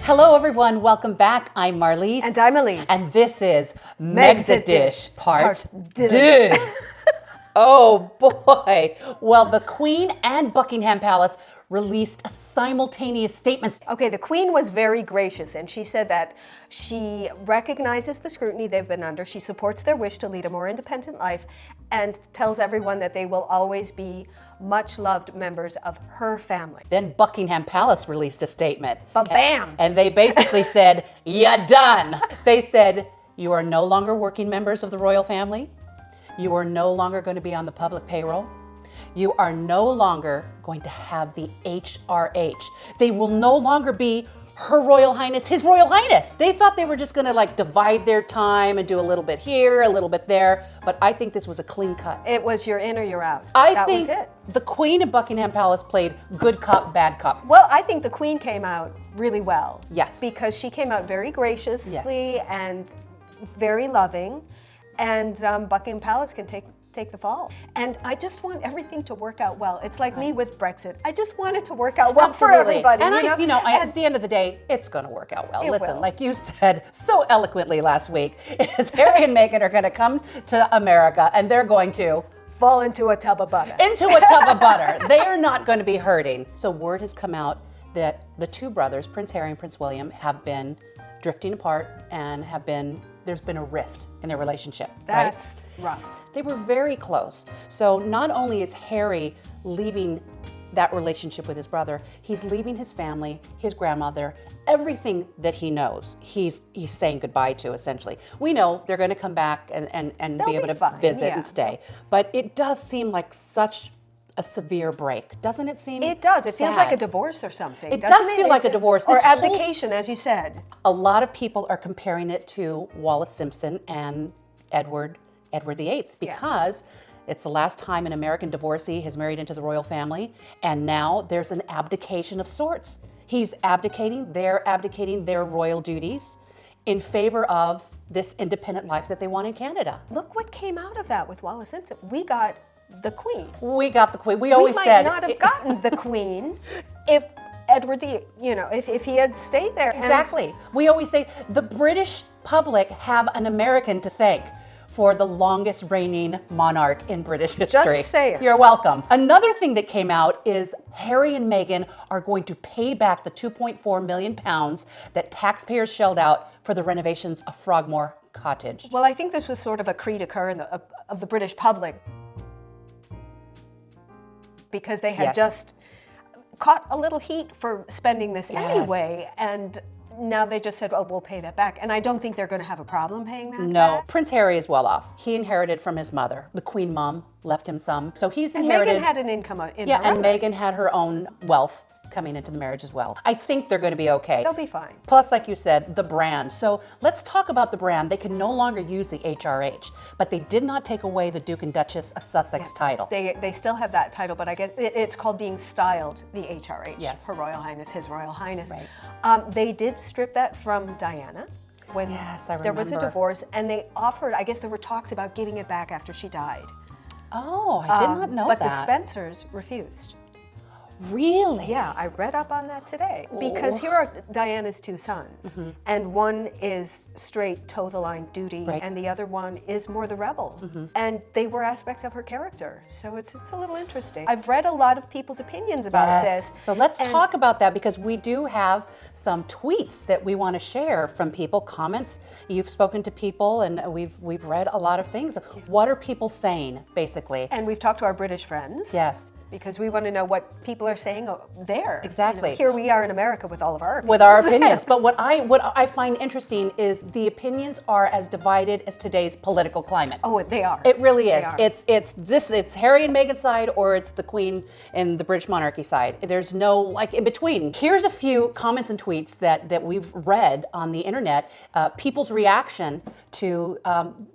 Hello, everyone. Welcome back. I'm Marlise. And I'm Elyse. And this is Megxit Part Deux. Deux. Oh, boy. Well, the Queen and Buckingham Palace released simultaneous statements. Okay, the Queen was very gracious, and she said that she recognizes the scrutiny they've been under. She supports their wish to lead a more independent life and tells everyone that they will always be much loved members of her family. Then Buckingham Palace released a statement. Ba-bam! And they basically said, "You're done." They said, "You are no longer working members of the royal family. You are no longer going to be on the public payroll. You are no longer going to have the HRH. They will no longer be Her Royal Highness, His Royal Highness." They thought they were just going to like divide their time and do a little bit here, a little bit there, but I think this was a clean cut. It was you're in or you're out. That was it. The Queen of Buckingham Palace played good cop, bad cop. Well, I think the Queen came out really well. Yes. Because she came out very graciously Yes. and very loving, and Buckingham Palace can take the fall. And I just want everything to work out well. It's like me with Brexit. I just want it to work out well for everybody. And at the end of the day, it's going to work out well. Listen, will. like you said so eloquently last week, is Harry and Meghan are going to come to America and they're going to fall into a tub of butter. Into a tub of butter. They are not going to be hurting. So word has come out that the two brothers, Prince Harry and Prince William, have been drifting apart and there's been a rift in their relationship. That's right? rough. They were very close. So not only is Harry leaving that relationship with his brother, he's leaving his family, his grandmother, everything that he knows. He's saying goodbye to, essentially. We know they're going to come back and be able to visit and stay. But it does seem like such a severe break, doesn't it seem? It does. It feels sad? like a divorce or something. It does feel like a divorce. Or This abdication, as you said. A lot of people are comparing it to Wallis Simpson and Edward VIII because it's the last time an American divorcee has married into the royal family, and now there's an abdication of sorts. He's abdicating, they're abdicating their royal duties in favor of this independent life that they want in Canada. Look what came out of that with Wallis Simpson. We got the Queen. We got the Queen. We always said we might not have gotten the Queen if Edward if he had stayed there. Exactly. We always say the British public have an American to thank for the longest reigning monarch in British history. Just saying. You're welcome. Another thing that came out is Harry and Meghan are going to pay back the £2.4 million that taxpayers shelled out for the renovations of Frogmore Cottage. Well, I think this was sort of a cri de coeur of the British public, because they had just caught a little heat for spending this anyway, and now they just said, "Oh, we'll pay that back." And I don't think they're going to have a problem paying that back. Prince Harry is well off. He inherited from his mother. The Queen Mom left him some. So he's inherited. And Meghan had an income in her and own Meghan had her own wealth coming into the marriage as well. I think they're going to be okay. They'll be fine. Plus, like you said, the brand. So let's talk about the brand. They can no longer use the HRH, but they did not take away the Duke and Duchess of Sussex title. They still have that title, but I guess it's called being styled the HRH. Yes. Her Royal Highness, His Royal Highness. Right. They did strip that from Diana when there was a divorce, and they offered, I guess there were talks about giving it back after she died. Oh, I did not know but that. But the Spencers refused. Really? Yeah, I read up on that today. Because here are Diana's two sons, and one is straight toe-the-line duty, and the other one is more the rebel. And they were aspects of her character, so it's a little interesting. I've read a lot of people's opinions about this. So let's talk about that, because we do have some tweets that we want to share from people, comments. You've spoken to people, and we've read a lot of things. What are people saying, basically? And we've talked to our British friends. Yes. Because we want to know what people are saying there. Exactly. Here we are in America with all of our opinions. With our opinions. But what I find interesting is the opinions are as divided as today's political climate. Oh, they are. It really is. It's Harry and Meghan side, or it's the Queen and the British monarchy side. There's no like in between. Here's a few comments and tweets that we've read on the internet. People's reaction to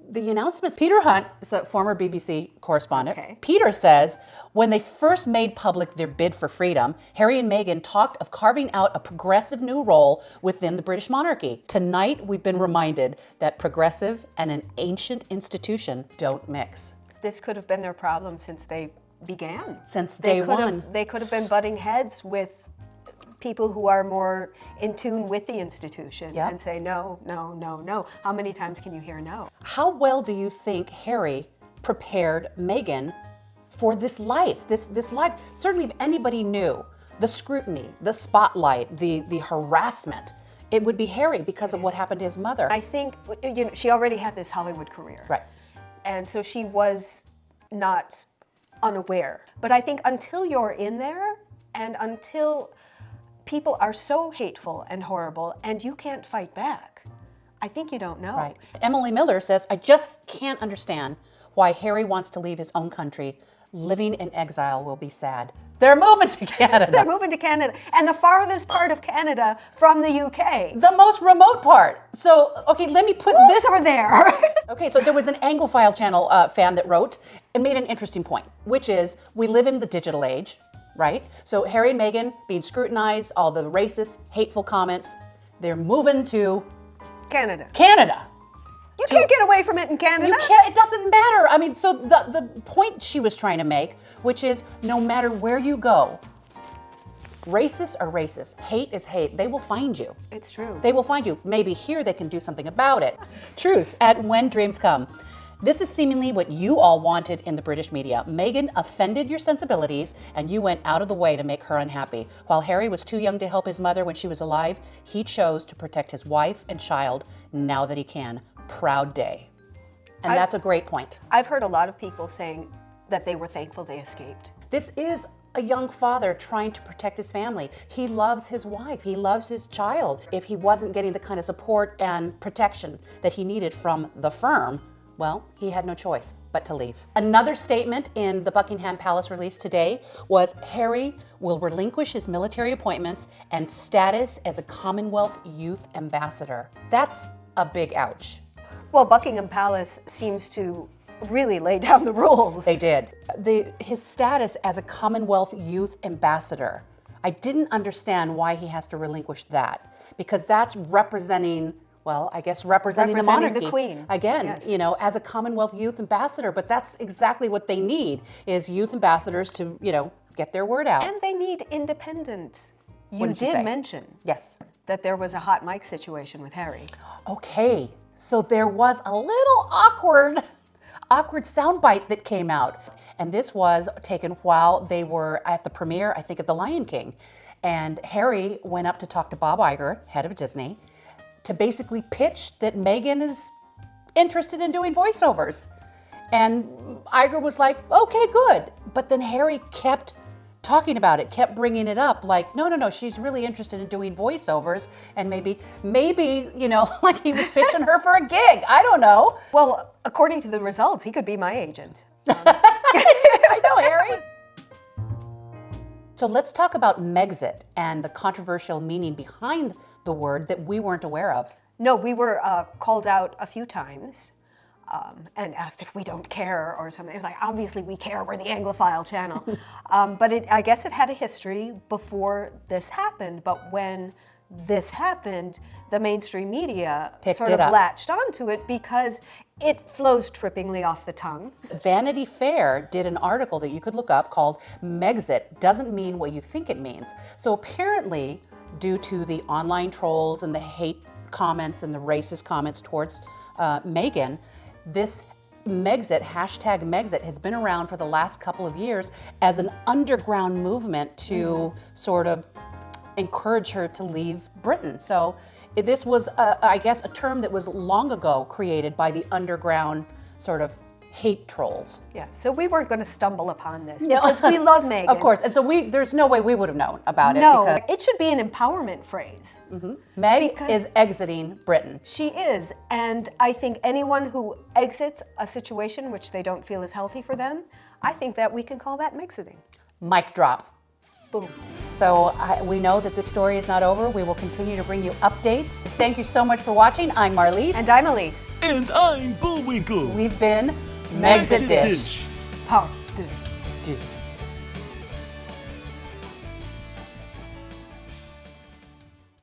the announcements. Peter Hunt is a former BBC correspondent. Okay. Peter says, when they first made public their bid for freedom, Harry and Meghan talked of carving out a progressive new role within the British monarchy. Tonight, we've been reminded that progressive and an ancient institution don't mix. This could have been their problem since they began. Since day one. They could have been butting heads with people who are more in tune with the institution Yep. and say, no, no, no, no. How many times can you hear no? How well do you think Harry prepared Meghan for this life? This life, certainly if anybody knew the scrutiny, the spotlight, the harassment, it would be Harry because of what happened to his mother. I think she already had this Hollywood career. Right. And so she was not unaware. But I think until you're in there and until people are so hateful and horrible and you can't fight back, I think you don't know. Right. Emily Miller says, I just can't understand why Harry wants to leave his own country. Living in exile will be sad. They're moving to Canada. They're moving to Canada, and the farthest part of Canada from the UK. The most remote part. So, okay, let me put this over there. Okay, so there was an Anglophile Channel fan that wrote and made an interesting point, which is we live in the digital age, right? So Harry and Meghan being scrutinized, all the racist, hateful comments, they're moving to Canada. Canada. You can't get away from it in Canada. You can't, it doesn't matter. I mean, so the point she was trying to make, which is no matter where you go, racists are racist, hate is hate, they will find you. It's true. They will find you. Maybe here they can do something about it. Truth at When Dreams Come. This is seemingly what you all wanted in the British media. Meghan offended your sensibilities and you went out of the way to make her unhappy. While Harry was too young to help his mother when she was alive, he chose to protect his wife and child now that he can. Proud day. And that's a great point. I've heard a lot of people saying that they were thankful they escaped. This is a young father trying to protect his family. He loves his wife. He loves his child. If he wasn't getting the kind of support and protection that he needed from the firm, well, he had no choice but to leave. Another statement in the Buckingham Palace release today was Harry will relinquish his military appointments and status as a Commonwealth Youth Ambassador. That's a big ouch. Well, Buckingham Palace seems to really lay down the rules. They did. His status as a Commonwealth Youth Ambassador, I didn't understand why he has to relinquish that, because that's representing, well, I guess representing the monarchy. the Queen. Again, Yes. you know, as a Commonwealth Youth Ambassador, but that's exactly what they need, is youth ambassadors to, you know, get their word out. And they need independence. You did you did say? mention Yes. that there was a hot mic situation with Harry. Okay, so there was a little awkward soundbite that came out. And this was taken while they were at the premiere, I think, of The Lion King. And Harry went up to talk to Bob Iger, head of Disney, to basically pitch that Meghan is interested in doing voiceovers. And Iger was like, okay, good. But then Harry kept talking about it, kept bringing it up, like, no, she's really interested in doing voiceovers, and maybe, you know, like he was pitching her for a gig. I don't know. Well, according to the results, he could be my agent. I know, Harry. So let's talk about Megxit and the controversial meaning behind the word that we weren't aware of. No, we were called out a few times and asked if we don't care or something. Like, obviously we care, we're the Anglophile channel. But I guess it had a history before this happened. But when this happened, the mainstream media Picked sort it of up. latched onto it because it flows trippingly off the tongue. Vanity Fair did an article that you could look up called Megxit Doesn't Mean What You Think It Means. So apparently, due to the online trolls and the hate comments and the racist comments towards Meghan, this Megxit, hashtag Megxit, has been around for the last couple of years as an underground movement to sort of encourage her to leave Britain. So this was, I guess, a term that was long ago created by the underground sort of hate trolls. Yeah, so we weren't going to stumble upon this because we love Meghan. Of course, and so there's no way we would have known about it. No, because it should be an empowerment phrase. Meg because- is exiting Britain. She is, and I think anyone who exits a situation which they don't feel is healthy for them, I think that we can call that Mexiting. Mic drop. Boom. So we know that this story is not over. We will continue to bring you updates. Thank you so much for watching. I'm Marlise. And I'm Elyse. And I'm Bullwinkle. We've been Megxit Dish. Pow.